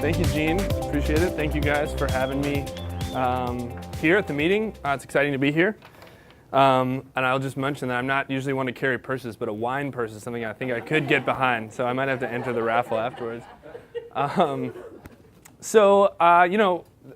Thank you, Gene. Appreciate it. Thank you guys for having me here at the meeting. It's exciting to be here. And I'll just mention that I'm not usually one to carry purses, but a wine purse is something I think I could get behind, so I might have to enter the raffle afterwards.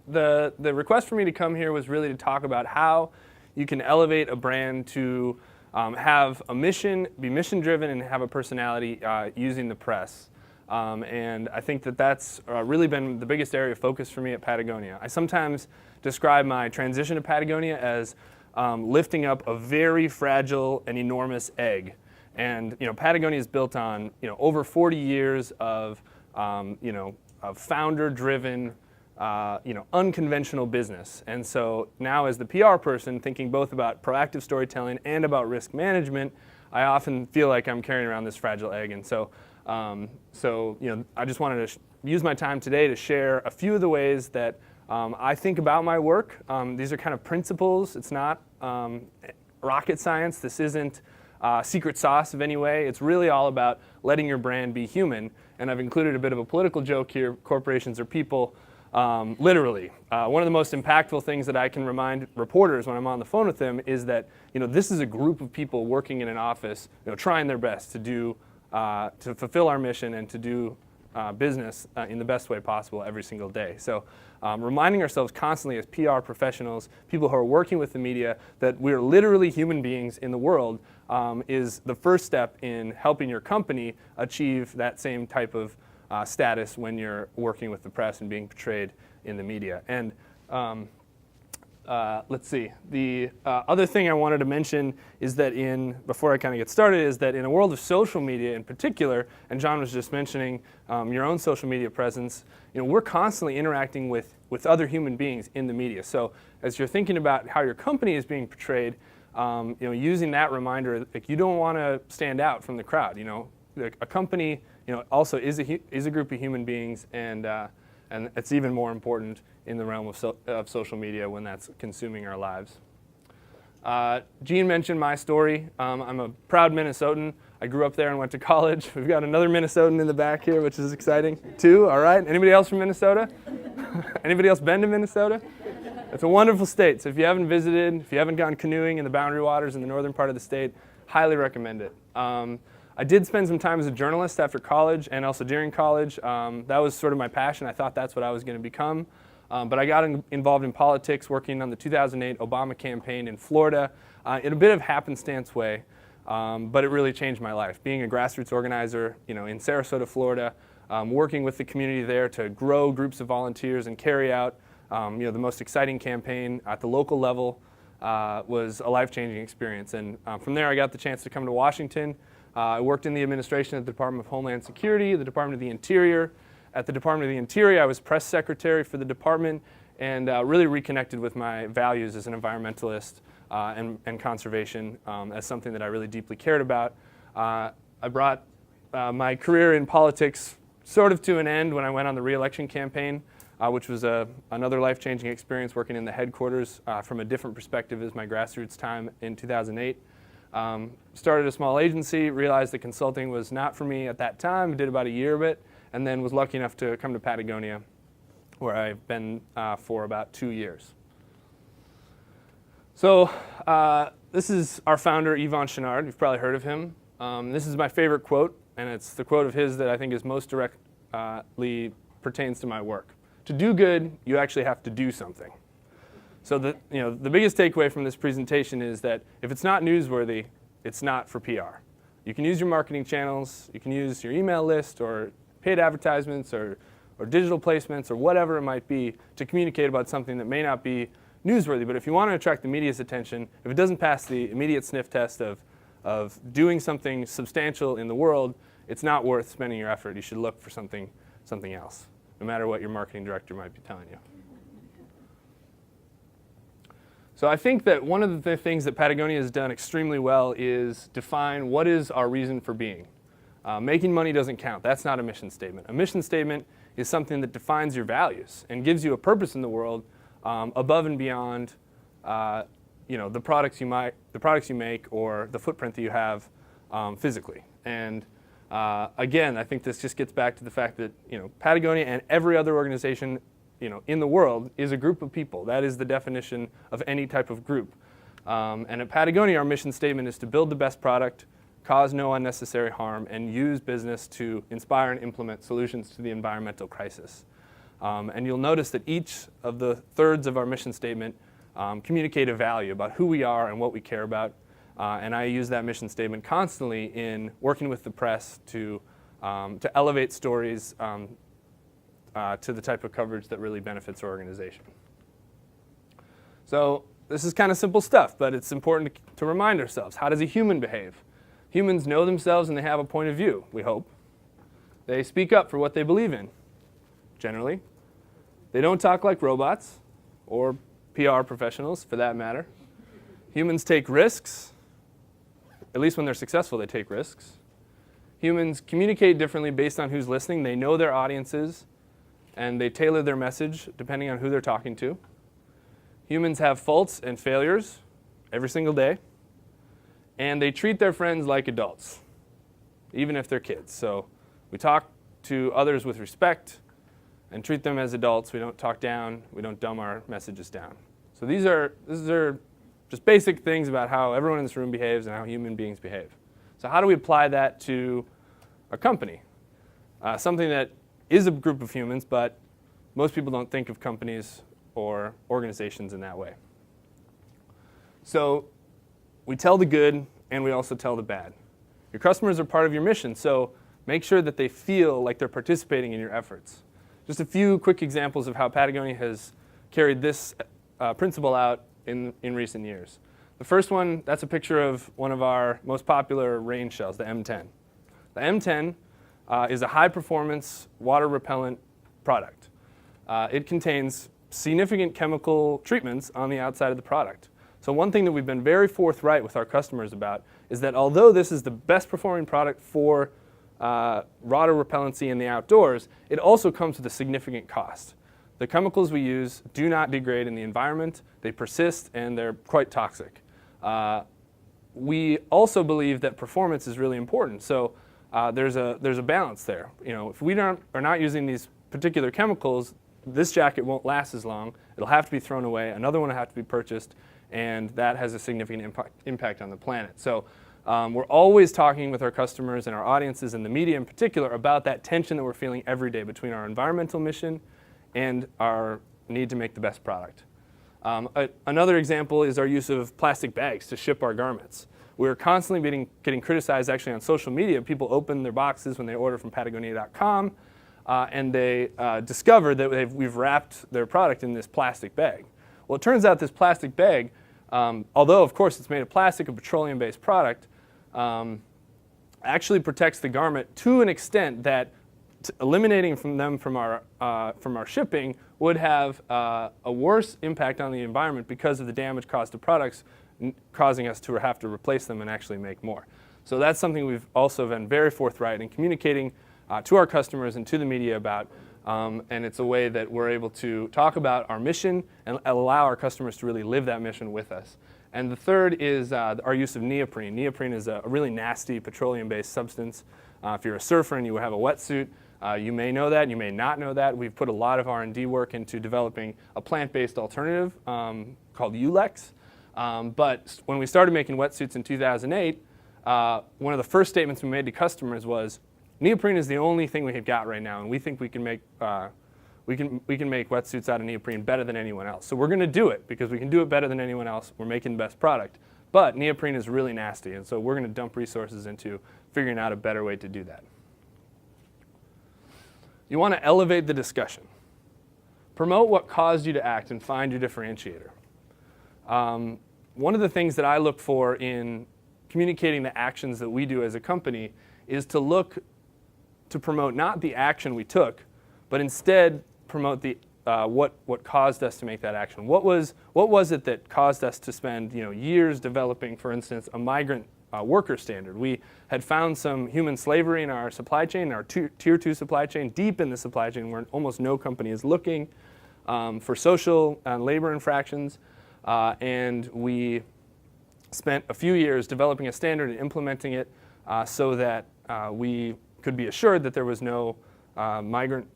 The request for me to come here was really to talk about how you can elevate a brand to have a mission, be mission-driven, and have a personality using the press. And I think that that's really been the biggest area of focus for me at Patagonia. I sometimes describe my transition to Patagonia as lifting up a very fragile and enormous egg. And Patagonia is built on over 40 years of founder-driven, unconventional business. And so now, as the PR person, thinking both about proactive storytelling and about risk management, I often feel like I'm carrying around this fragile egg. And so I just wanted to use my time today to share a few of the ways that I think about my work. These are kind of principles. It's not rocket science. This isn't secret sauce of any way. It's really all about letting your brand be human. And I've included a bit of a political joke here. Corporations are people, literally. One of the most impactful things that I can remind reporters when I'm on the phone with them is that this is a group of people working in an office, trying their best to do to fulfill our mission and to do business in the best way possible every single day. So reminding ourselves constantly as PR professionals, people who are working with the media, that we're literally human beings in the world is the first step in helping your company achieve that same type of status when you're working with the press and being portrayed in the media. And let's see. The other thing I wanted to mention is that before I kind of get started, is that in a world of social media in particular, and John was just mentioning your own social media presence, we're constantly interacting with other human beings in the media. So as you're thinking about how your company is being portrayed, using that reminder, like you don't want to stand out from the crowd. A company, also is a group of human beings, and it's even more important in the realm of social media when that's consuming our lives. Gene mentioned my story. I'm a proud Minnesotan. I grew up there and went to college. We've got another Minnesotan in the back here, which is exciting too. All right. Anybody else from Minnesota? Anybody else been to Minnesota? It's a wonderful state. So if you haven't visited, if you haven't gone canoeing in the boundary waters in the northern part of the state, highly recommend it. I did spend some time as a journalist after college and also during college. That was sort of my passion. I thought that's what I was going to become. But I got involved in politics working on the 2008 Obama campaign in Florida in a bit of happenstance way, but it really changed my life. Being a grassroots organizer, in Sarasota, Florida, working with the community there to grow groups of volunteers and carry out the most exciting campaign at the local level was a life-changing experience. And from there, I got the chance to come to Washington. I worked in the administration at the Department of Homeland Security, the Department of the Interior. At the Department of the Interior, I was press secretary for the department and really reconnected with my values as an environmentalist and conservation as something that I really deeply cared about. I brought my career in politics sort of to an end when I went on the re-election campaign, which was another life-changing experience working in the headquarters from a different perspective as my grassroots time in 2008. Started a small agency, realized that consulting was not for me at that time, did about a year of it, and then was lucky enough to come to Patagonia, where I've been for about 2 years. So this is our founder, Yvon Chouinard. You've probably heard of him. This is my favorite quote, and it's the quote of his that I think is most directly pertains to my work. To do good, you actually have to do something. So the biggest takeaway from this presentation is that if it's not newsworthy, it's not for PR. You can use your marketing channels, you can use your email list or paid advertisements or digital placements or whatever it might be to communicate about something that may not be newsworthy. But if you want to attract the media's attention, if it doesn't pass the immediate sniff test of doing something substantial in the world, it's not worth spending your effort. You should look for something else, no matter what your marketing director might be telling you. So I think that one of the things that Patagonia has done extremely well is define what is our reason for being. Making money doesn't count. That's not a mission statement. A mission statement is something that defines your values and gives you a purpose in the world above and beyond the products you make or the footprint that you have physically. And Again, I think this just gets back to the fact that Patagonia and every other organization in the world is a group of people. That is the definition of any type of group. And at Patagonia, our mission statement is to build the best product, cause no unnecessary harm, and use business to inspire and implement solutions to the environmental crisis. And you'll notice that each of the thirds of our mission statement communicate a value about who we are and what we care about. And I use that mission statement constantly in working with the press to elevate stories to the type of coverage that really benefits our organization. So this is kind of simple stuff, but it's important to remind ourselves. How does a human behave? Humans know themselves and they have a point of view, we hope. They speak up for what they believe in, generally. They don't talk like robots, or PR professionals, for that matter. Humans take risks. At least when they're successful, they take risks. Humans communicate differently based on who's listening. They know their audiences, and they tailor their message depending on who they're talking to. Humans have faults and failures every single day, and they treat their friends like adults, even if they're kids. So we talk to others with respect and treat them as adults. We don't talk down. We don't dumb our messages down. So these are just basic things about how everyone in this room behaves and how human beings behave. So how do we apply that to a company? Something that is a group of humans, but most people don't think of companies or organizations in that way. So we tell the good and we also tell the bad. Your customers are part of your mission, so make sure that they feel like they're participating in your efforts. Just a few quick examples of how Patagonia has carried this principle out in recent years. The first one, that's a picture of one of our most popular rain shells, the M10. The M10 is a high-performance, water-repellent product. It contains significant chemical treatments on the outside of the product. So one thing that we've been very forthright with our customers about is that although this is the best-performing product for water repellency in the outdoors, it also comes with a significant cost. The chemicals we use do not degrade in the environment, they persist, and they're quite toxic. We also believe that performance is really important, so there's a balance there. If we are not using these particular chemicals, this jacket won't last as long. It'll have to be thrown away, another one will have to be purchased, and that has a significant impact on the planet. So we're always talking with our customers and our audiences and the media in particular about that tension that we're feeling every day between our environmental mission and our need to make the best product. Another example is our use of plastic bags to ship our garments. We're constantly getting criticized actually on social media. People open their boxes when they order from Patagonia.com and they discover that we've wrapped their product in this plastic bag. Well, it turns out this plastic bag, although of course it's made of plastic, a petroleum-based product, actually protects the garment to an extent that eliminating them from our shipping would have a worse impact on the environment because of the damage caused to products, causing us to have to replace them and actually make more. So that's something we've also been very forthright in communicating to our customers and to the media about, and it's a way that we're able to talk about our mission and allow our customers to really live that mission with us. And the third is our use of neoprene. Neoprene is a really nasty petroleum-based substance. If you're a surfer and you have a wetsuit, you may know that, you may not know that. We've put a lot of R&D work into developing a plant-based alternative called Ulex. But when we started making wetsuits in 2008, one of the first statements we made to customers was, neoprene is the only thing we have got right now, and we think we can make wetsuits out of neoprene better than anyone else. So we're going to do it because we can do it better than anyone else. We're making the best product. But neoprene is really nasty, and so we're going to dump resources into figuring out a better way to do that. You want to elevate the discussion. Promote what caused you to act and find your differentiator. One of the things that I look for in communicating the actions that we do as a company is to promote not the action we took, but instead promote the what caused us to make that action. What was it that caused us to spend years developing, for instance, a migrant worker standard? We had found some human slavery in our supply chain, our tier 2 supply chain, deep in the supply chain where almost no company is looking for social and labor infractions, and we spent a few years developing a standard and implementing it so that we could be assured that there was no migrant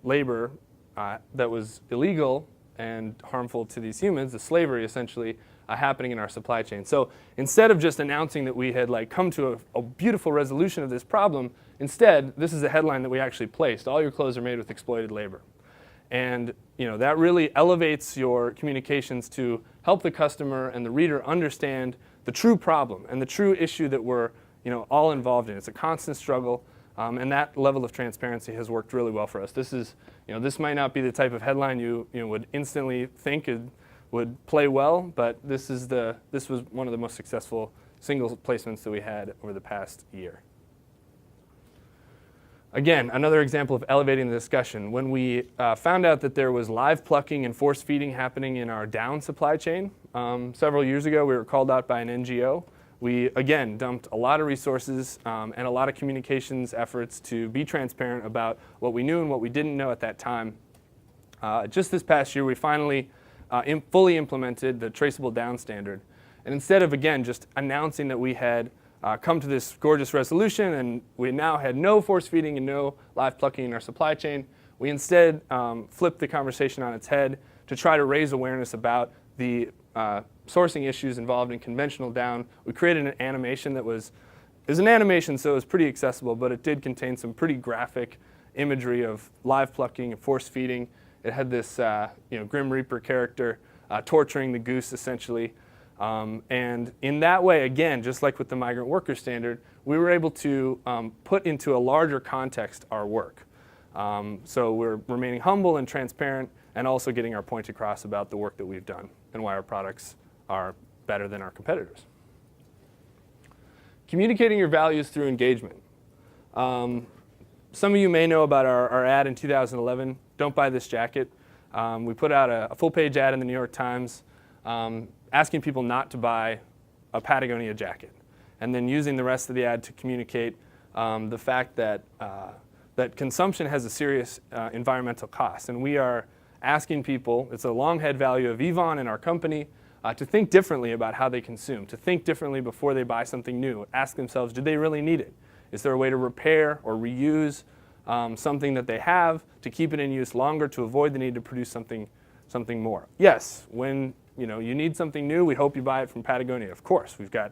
labor that was illegal and harmful to these humans, the slavery essentially, happening in our supply chain. So instead of just announcing that we had come to a beautiful resolution of this problem, instead, this is a headline that we actually placed: all your clothes are made with exploited labor. And that really elevates your communications to help the customer and the reader understand the true problem and the true issue that we're all involved in. It's a constant struggle, and that level of transparency has worked really well for us. This might not be the type of headline you would instantly think would play well, but this was one of the most successful single placements that we had over the past year. Again, another example of elevating the discussion. When we found out that there was live plucking and force feeding happening in our down supply chain, several years ago we were called out by an NGO. We, again, dumped a lot of resources and a lot of communications efforts to be transparent about what we knew and what we didn't know at that time. Just this past year, we finally fully implemented the traceable down standard. And instead of, again, just announcing that we had come to this gorgeous resolution and we now had no force feeding and no live plucking in our supply chain, we instead flipped the conversation on its head to try to raise awareness about the sourcing issues involved in conventional down. We created an animation that was an animation, so it was pretty accessible, but it did contain some pretty graphic imagery of live plucking and force feeding. It had this Grim Reaper character torturing the goose, essentially. And in that way, again, just like with the migrant worker standard, we were able to put into a larger context our work. So we're remaining humble and transparent and also getting our point across about the work that we've done and why our products are better than our competitors. Communicating your values through engagement. Some of you may know about our ad in 2011, Don't Buy This Jacket. We put out a full-page ad in the New York Times asking people not to buy a Patagonia jacket, and then using the rest of the ad to communicate the fact that consumption has a serious environmental cost. And we are asking people, it's a long head value of Yvonne and our company, to think differently about how they consume, to think differently before they buy something new. Ask themselves, do they really need it? Is there a way to repair or reuse something that they have to keep it in use longer, to avoid the need to produce something more? Yes, when you need something new, we hope you buy it from Patagonia. Of course, we've got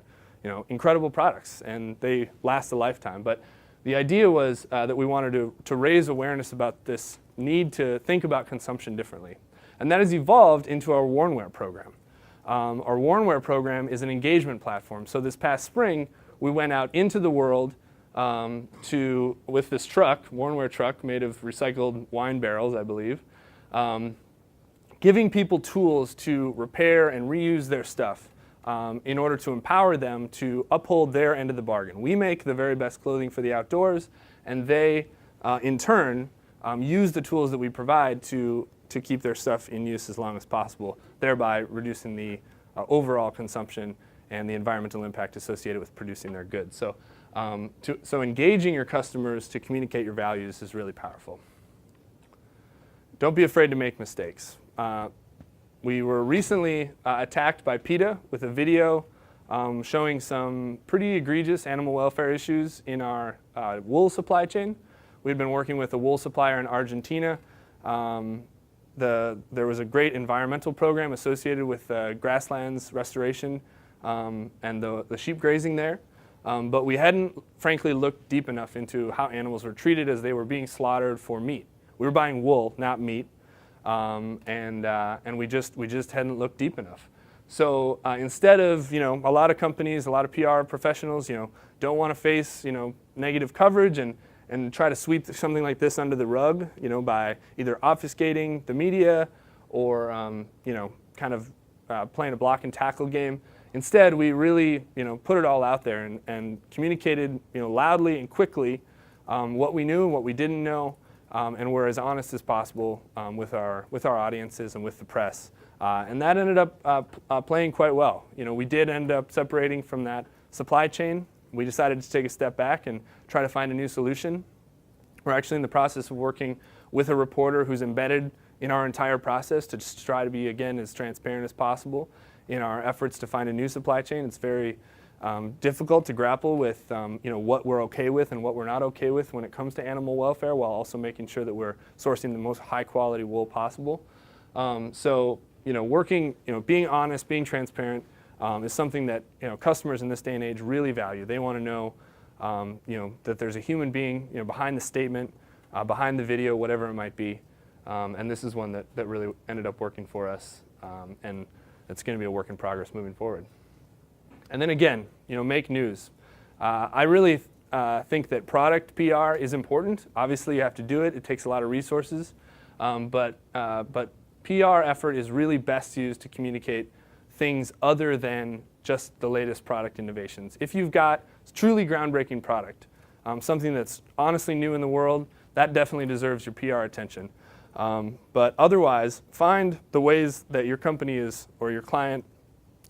incredible products and they last a lifetime. But the idea was that we wanted to raise awareness about this need to think about consumption differently. And that has evolved into our Wornwear program. Our Wornwear program is an engagement platform. So this past spring, we went out into the world with this truck, Wornwear truck made of recycled wine barrels, I believe, giving people tools to repair and reuse their stuff in order to empower them to uphold their end of the bargain. We make the very best clothing for the outdoors, and they, in turn, use the tools that we provide to keep their stuff in use as long as possible, thereby reducing the overall consumption and the environmental impact associated with producing their goods. So engaging your customers to communicate your values is really powerful. Don't be afraid to make mistakes. We were recently attacked by PETA with a video showing some pretty egregious animal welfare issues in our wool supply chain. We'd been working with a wool supplier in Argentina. There was a great environmental program associated with grasslands restoration and the sheep grazing there. But we hadn't, frankly, looked deep enough into how animals were treated as they were being slaughtered for meat. We were buying wool, not meat, and we just hadn't looked deep enough. So instead of, a lot of companies, a lot of PR professionals, don't want to face, negative coverage and try to sweep something like this under the rug, by either obfuscating the media or, kind of playing a block and tackle game. Instead, we really, put it all out there and communicated, loudly and quickly what we knew and what we didn't know, and were as honest as possible with our audiences and with the press. And that ended up playing quite well. We did end up separating from that supply chain. We decided to take a step back and try to find a new solution. We're actually in the process of working with a reporter who's embedded in our entire process to just try to be, again, as transparent as possible in our efforts to find a new supply chain. It's very difficult to grapple with what we're okay with and what we're not okay with when it comes to animal welfare, while also making sure that we're sourcing the most high quality wool possible. So being honest, being transparent is something that customers in this day and age really value. They want to know that there's a human being behind the statement, behind the video, whatever it might be. And this is one that really ended up working for us, and it's going to be a work in progress moving forward. And then again, make news. I really think that product PR is important. Obviously, you have to do it. It takes a lot of resources, but PR effort is really best used to communicate things other than just the latest product innovations. If you've got truly groundbreaking product, something that's honestly new in the world, that definitely deserves your PR attention. But otherwise, find the ways that your company is, or your client,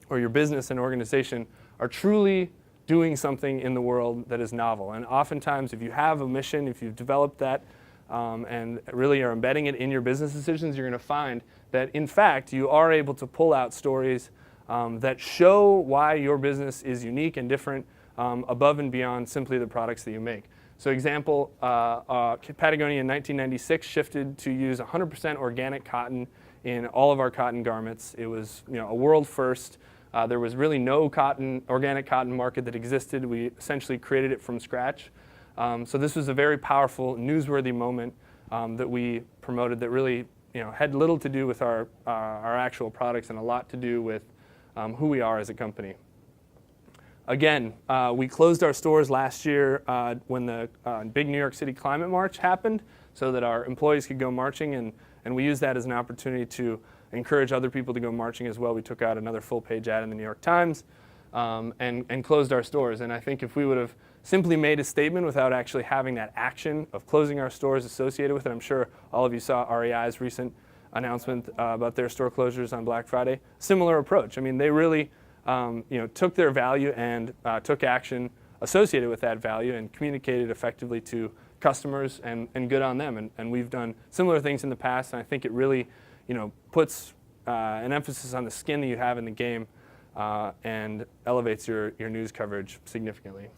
or your business and organization are truly doing something in the world that is novel. And oftentimes, if you have a mission, if you've developed that, and really are embedding it in your business decisions, you're going to find that, in fact, you are able to pull out stories that show why your business is unique and different above and beyond simply the products that you make. So example, Patagonia in 1996 shifted to use 100% organic cotton in all of our cotton garments. It was a world first. There was really no organic cotton market that existed. We essentially created it from scratch. So this was a very powerful, newsworthy moment that we promoted that really had little to do with our actual products and a lot to do with who we are as a company. Again, we closed our stores last year when the big New York City climate march happened so that our employees could go marching, and we used that as an opportunity to encourage other people to go marching as well. We took out another full-page ad in the New York Times and closed our stores. And I think if we would have simply made a statement without actually having that action of closing our stores associated with it, I'm sure all of you saw REI's recent announcement about their store closures on Black Friday. Similar approach. I mean, they really took their value and took action associated with that value and communicated effectively to customers, and good on them. And we've done similar things in the past, and I think it really puts an emphasis on the skin that you have in the game and elevates your news coverage significantly.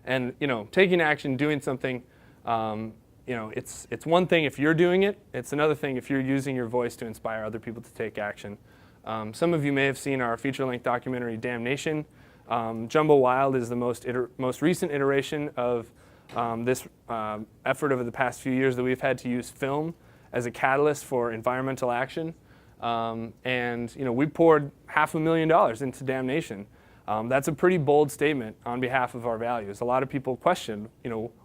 And taking action, doing something, it's one thing if you're doing it. It's another thing if you're using your voice to inspire other people to take action. Some of you may have seen our feature-length documentary, Damnation. Jumbo Wild is the most recent iteration of this effort over the past few years that we've had to use film as a catalyst for environmental action. And we poured $500,000 into Damnation. That's a pretty bold statement on behalf of our values. A lot of people question,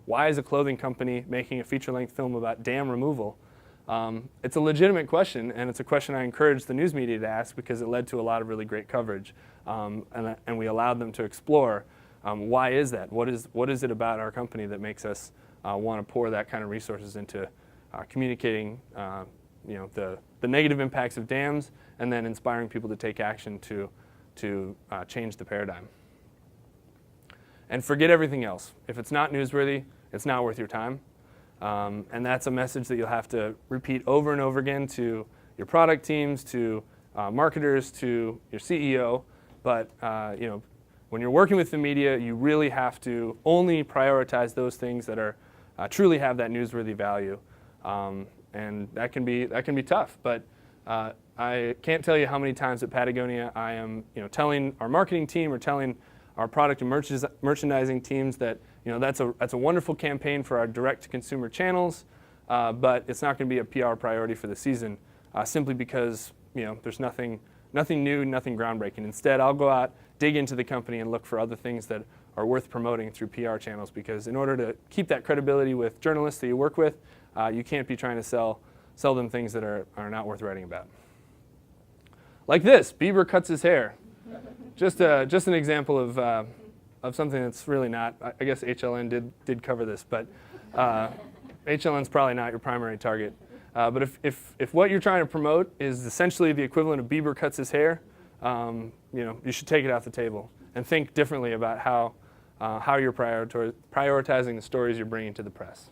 why is a clothing company making a feature-length film about dam removal? It's a legitimate question, and it's a question I encourage the news media to ask because it led to a lot of really great coverage. And we allowed them to explore why is that? What is it about our company that makes us want to pour that kind of resources into communicating the negative impacts of dams, and then inspiring people to take action to change the paradigm. And forget everything else. If it's not newsworthy, it's not worth your time. And that's a message that you'll have to repeat over and over again to your product teams, to marketers, to your CEO. But when you're working with the media, you really have to only prioritize those things that are truly have that newsworthy value. And that can be tough. But I can't tell you how many times at Patagonia I am telling our marketing team or telling our product and merchandising teams that that's a wonderful campaign for our direct-to-consumer channels, but it's not going to be a PR priority for the season, simply because there's nothing new, nothing groundbreaking. Instead, I'll go out, dig into the company, and look for other things that are worth promoting through PR channels, because in order to keep that credibility with journalists that you work with, you can't be trying to sell them things that are not worth writing about. Like this, Bieber cuts his hair. Just an example of something that's really not. I guess HLN did cover this, but HLN's probably not your primary target. But if what you're trying to promote is essentially the equivalent of Bieber cuts his hair, you should take it off the table and think differently about how you're prioritizing the stories you're bringing to the press.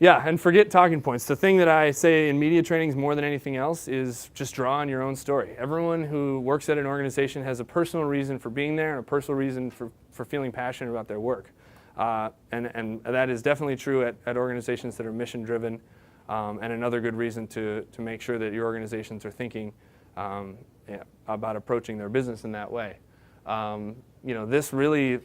Yeah, and forget talking points. The thing that I say in media trainings more than anything else is just draw on your own story. Everyone who works at an organization has a personal reason for being there and a personal reason for feeling passionate about their work. And that is definitely true at organizations that are mission driven, and another good reason to make sure that your organizations are thinking about approaching their business in that way. This really,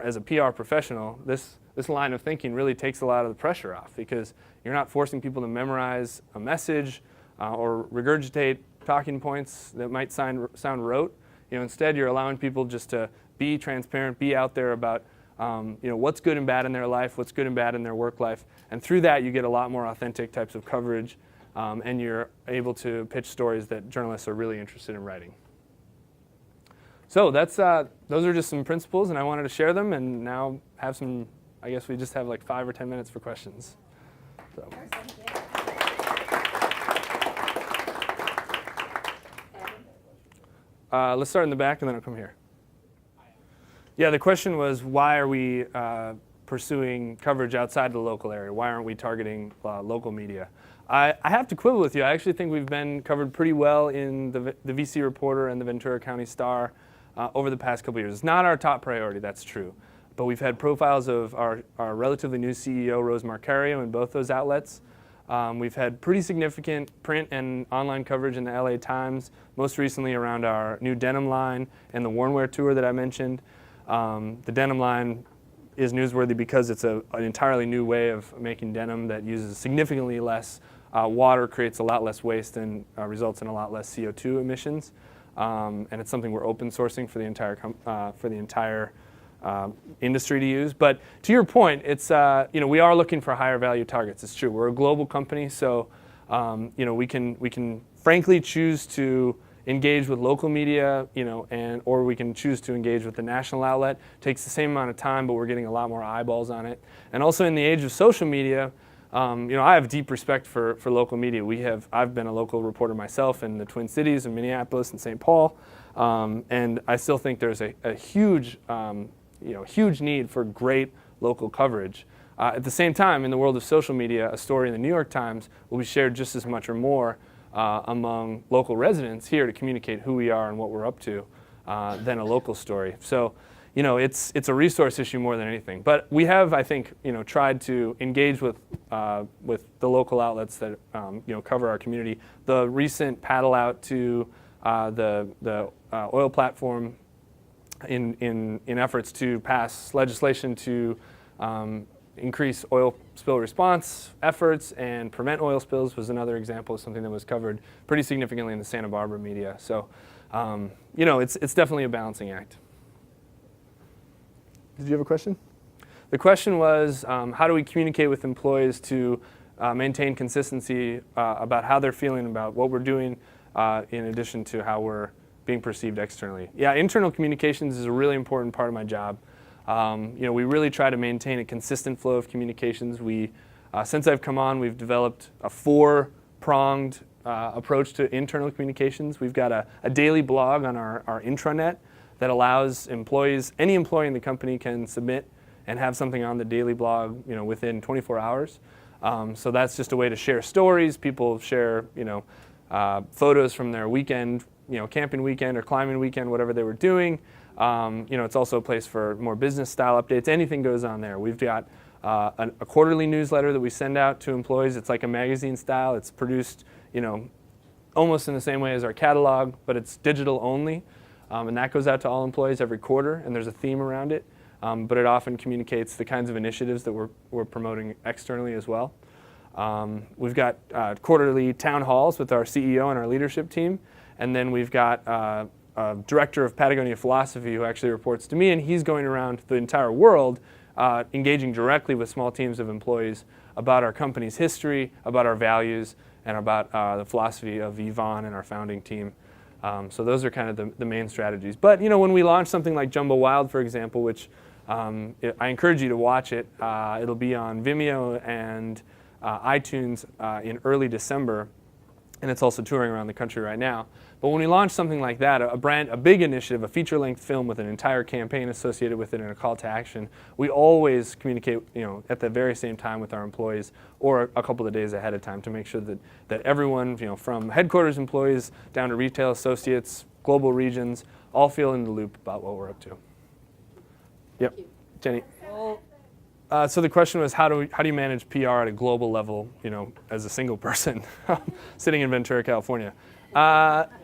as a PR professional, this line of thinking really takes a lot of the pressure off, because you're not forcing people to memorize a message or regurgitate talking points that might sound rote. Instead, you're allowing people just to be transparent, be out there about what's good and bad in their life, what's good and bad in their work life, and through that you get a lot more authentic types of coverage, and you're able to pitch stories that journalists are really interested in writing. So those are just some principles, and I wanted to share them, and now have some. I guess we just have like 5 or 10 minutes for questions. So. Let's start in the back and then I'll come here. Yeah, the question was, why are we pursuing coverage outside the local area? Why aren't we targeting local media? I have to quibble with you. I actually think we've been covered pretty well in the VC Reporter and the Ventura County Star over the past couple years. It's not our top priority, that's true. But we've had profiles of our relatively new CEO, Rose Marcario, in both those outlets. We've had pretty significant print and online coverage in the LA Times, most recently around our new denim line and the Wornwear tour that I mentioned. The denim line is newsworthy because it's an entirely new way of making denim that uses significantly less water, creates a lot less waste, and results in a lot less CO2 emissions. And it's something we're open sourcing for the entire industry to use. But to your point, it's we are looking for higher value targets. It's true. We're a global company, so we can frankly choose to engage with local media, or we can choose to engage with the national outlet. It takes the same amount of time, but we're getting a lot more eyeballs on it. And also in the age of social media, I have deep respect for local media. I've been a local reporter myself in the Twin Cities, in Minneapolis and St. Paul, and I still think there's a huge huge need for great local coverage. At the same time, in the world of social media, a story in the New York Times will be shared just as much or more among local residents here to communicate who we are and what we're up to than a local story. So, it's a resource issue more than anything. But we have, I think, tried to engage with the local outlets that cover our community. The recent paddle out to the oil platform in efforts to pass legislation to increase oil spill response efforts and prevent oil spills was another example of something that was covered pretty significantly in the Santa Barbara media. So, it's definitely a balancing act. Did you have a question? The question was, how do we communicate with employees to maintain consistency about how they're feeling about what we're doing, in addition to how we're being perceived externally. Yeah, internal communications is a really important part of my job. We really try to maintain a consistent flow of communications. Since I've come on, we've developed a 4-pronged approach to internal communications. We've got a daily blog on our intranet that allows employees, any employee in the company can submit and have something on the daily blog, within 24 hours. So that's just a way to share stories. People share, photos from their weekend, camping weekend or climbing weekend, whatever they were doing. It's also a place for more business style updates. Anything goes on there. We've got a quarterly newsletter that we send out to employees. It's like a magazine style. It's produced, almost in the same way as our catalog, but it's digital only. And that goes out to all employees every quarter, and there's a theme around it. But it often communicates the kinds of initiatives that we're promoting externally as well. We've got quarterly town halls with our CEO and our leadership team. And then we've got a director of Patagonia Philosophy who actually reports to me, and he's going around the entire world engaging directly with small teams of employees about our company's history, about our values, and about the philosophy of Yvonne and our founding team. So those are kind of the main strategies. But when we launch something like Jumbo Wild, for example, which I encourage you to watch it. It'll be on Vimeo and iTunes in early December. and it's also touring around the country right now. But when we launch something like that, a big initiative, a feature-length film with an entire campaign associated with it and a call to action, we always communicate, at the very same time with our employees, or a couple of days ahead of time, to make sure that everyone, from headquarters employees down to retail associates, global regions, all feel in the loop about what we're up to. Yep, Jenny. So the question was, how do you manage PR at a global level, as a single person sitting in Ventura, California?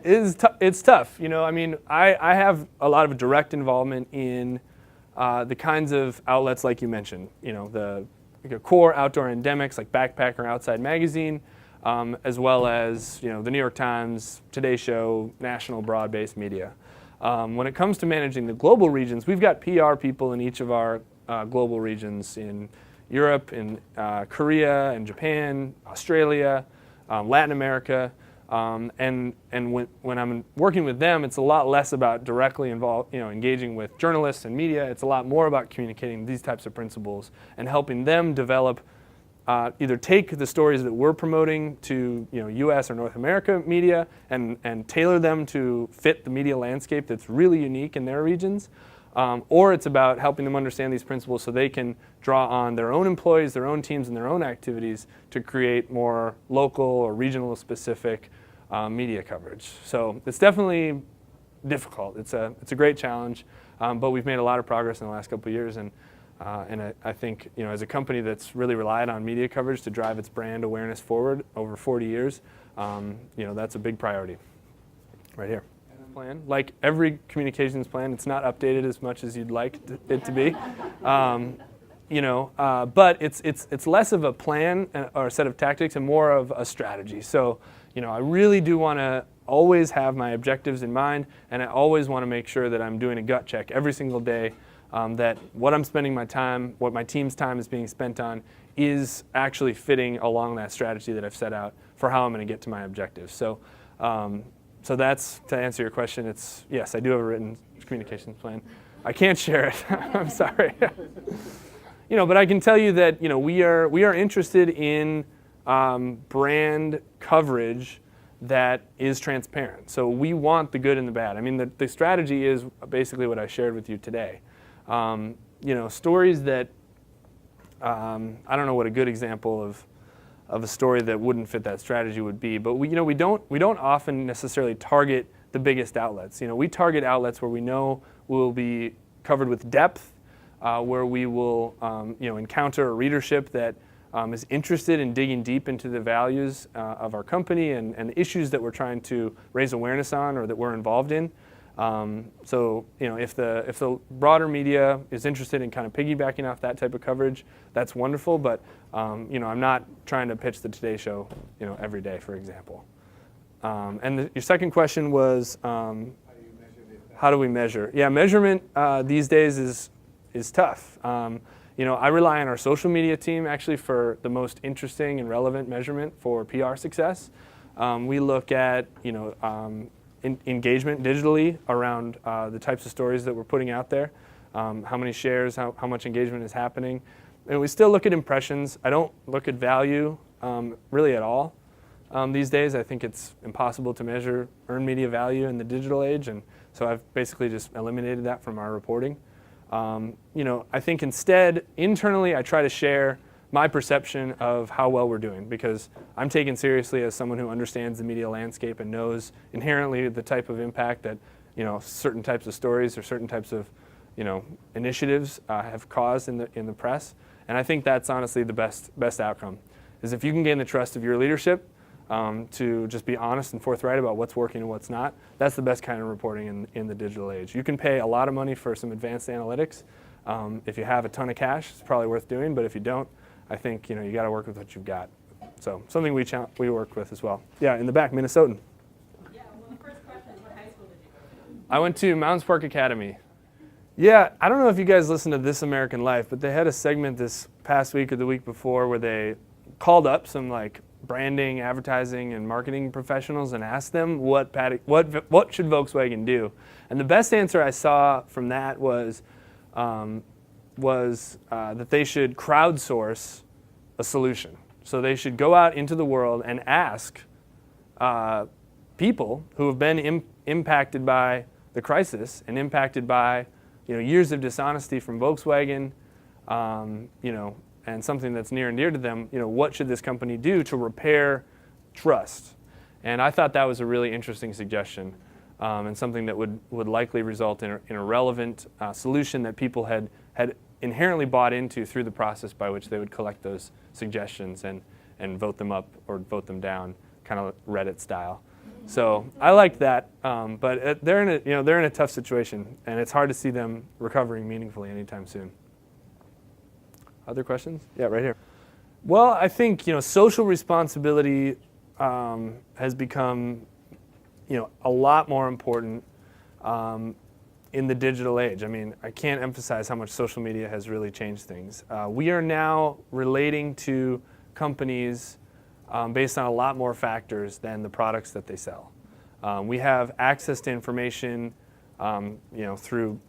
It's tough. I have a lot of direct involvement in the kinds of outlets like you mentioned. The core outdoor endemics like Backpacker, Outside Magazine, as well as the New York Times, Today Show, national broad-based media. When it comes to managing the global regions, we've got PR people in each of our global regions in Europe, in Korea, in Japan, Australia, Latin America. And when I'm working with them, it's a lot less about directly engaging with journalists and media. It's a lot more about communicating these types of principles and helping them develop, either take the stories that we're promoting to U.S. or North America media and tailor them to fit the media landscape that's really unique in their regions, or it's about helping them understand these principles so they can draw on their own employees, their own teams, and their own activities to create more local or regional specific media coverage. So it's definitely difficult. It's a great challenge, but we've made a lot of progress in the last couple of years, and I think as a company that's really relied on media coverage to drive its brand awareness forward over 40 years, that's a big priority right here. Plan, like every communications plan, it's not updated as much as you'd like it to be. But it's less of a plan or a set of tactics and more of a strategy. So, I really do want to always have my objectives in mind, and I always want to make sure that I'm doing a gut check every single day, that what I'm spending my time, what my team's time is being spent on, is actually fitting along that strategy that I've set out for how I'm going to get to my objectives. So that's, to answer your question, it's, yes, I do have a written communications plan. I can't share it. I'm sorry. But I can tell you that we are interested in brand coverage that is transparent. So we want the good and the bad. I mean, the strategy is basically what I shared with you today. Stories that I don't know what a good example of a story that wouldn't fit that strategy would be, but we don't often necessarily target the biggest outlets. We target outlets where we know will be covered with depth, where we will encounter a readership that is interested in digging deep into the values of our company and the issues that we're trying to raise awareness on or that we're involved in. If the broader media is interested in kind of piggybacking off that type of coverage, that's wonderful. But I'm not trying to pitch the Today Show, every day, for example. Your second question was, how do we measure? Yeah, measurement these days is tough. I rely on our social media team actually for the most interesting and relevant measurement for PR success. We look at engagement digitally around the types of stories that we're putting out there, how many shares, how much engagement is happening. And we still look at impressions. I don't look at value really at all these days. I think it's impossible to measure earned media value in the digital age, and so I've basically just eliminated that from our reporting. I think instead, internally, I try to share my perception of how well we're doing, because I'm taken seriously as someone who understands the media landscape and knows inherently the type of impact that certain types of stories or certain types of initiatives have caused in the press. And I think that's honestly the best outcome, is if you can gain the trust of your leadership to just be honest and forthright about what's working and what's not. That's the best kind of reporting in the digital age. You can pay a lot of money for some advanced analytics. If you have a ton of cash, it's probably worth doing. But if you don't, I think you got to work with what you've got. So something we work with as well. Yeah, in the back, Minnesotan. Yeah, well, the first question is, what high school did you go to? I went to Mounds Park Academy. Yeah, I don't know if you guys listened to This American Life, but they had a segment this past week or the week before where they called up some branding, advertising, and marketing professionals and asked them what should Volkswagen do. And the best answer I saw from that was that they should crowdsource a solution. So they should go out into the world and ask people who have been impacted by the crisis and impacted by years of dishonesty from Volkswagen, and something that's near and dear to them. What should this company do to repair trust? And I thought that was a really interesting suggestion, and something that would likely result in a relevant solution that people had inherently bought into through the process by which they would collect those suggestions and vote them up or vote them down, kind of Reddit style. So I liked that, but they're in a tough situation, and it's hard to see them recovering meaningfully anytime soon. Other questions? Yeah, right here. Well, I think social responsibility has become a lot more important in the digital age. I mean, I can't emphasize how much social media has really changed things. We are now relating to companies based on a lot more factors than the products that they sell. We have access to information, through,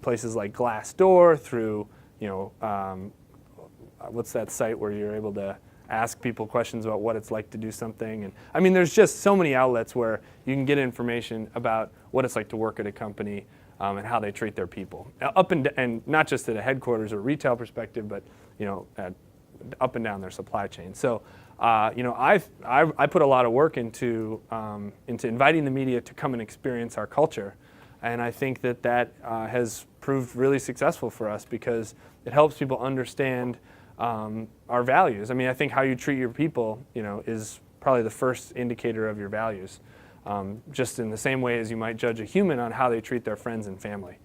places like Glassdoor, through, what's that site where you're able to ask people questions about what it's like to do something. And there's just so many outlets where you can get information about what it's like to work at a company and how they treat their people, and not just at a headquarters or retail perspective, but up and down their supply chain. So, I put a lot of work into inviting the media to come and experience our culture, and I think that has proved really successful for us because it helps people understand our values. I think how you treat your people, is probably the first indicator of your values. Just in the same way as you might judge a human on how they treat their friends and family.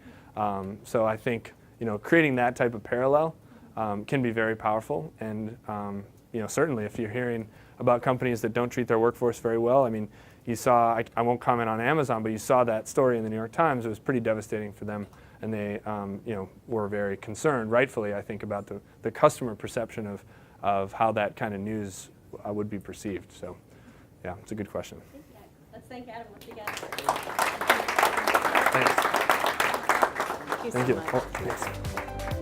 So I think creating that type of parallel can be very powerful. And certainly if you're hearing about companies that don't treat their workforce very well, you saw, I won't comment on Amazon, but you saw that story in the New York Times. It was pretty devastating for them, and they were very concerned, rightfully I think, about the customer perception of how that kind of news would be perceived. So yeah, it's a good question. Let's thank Adam once again. Thanks. Thank you so much. Thanks.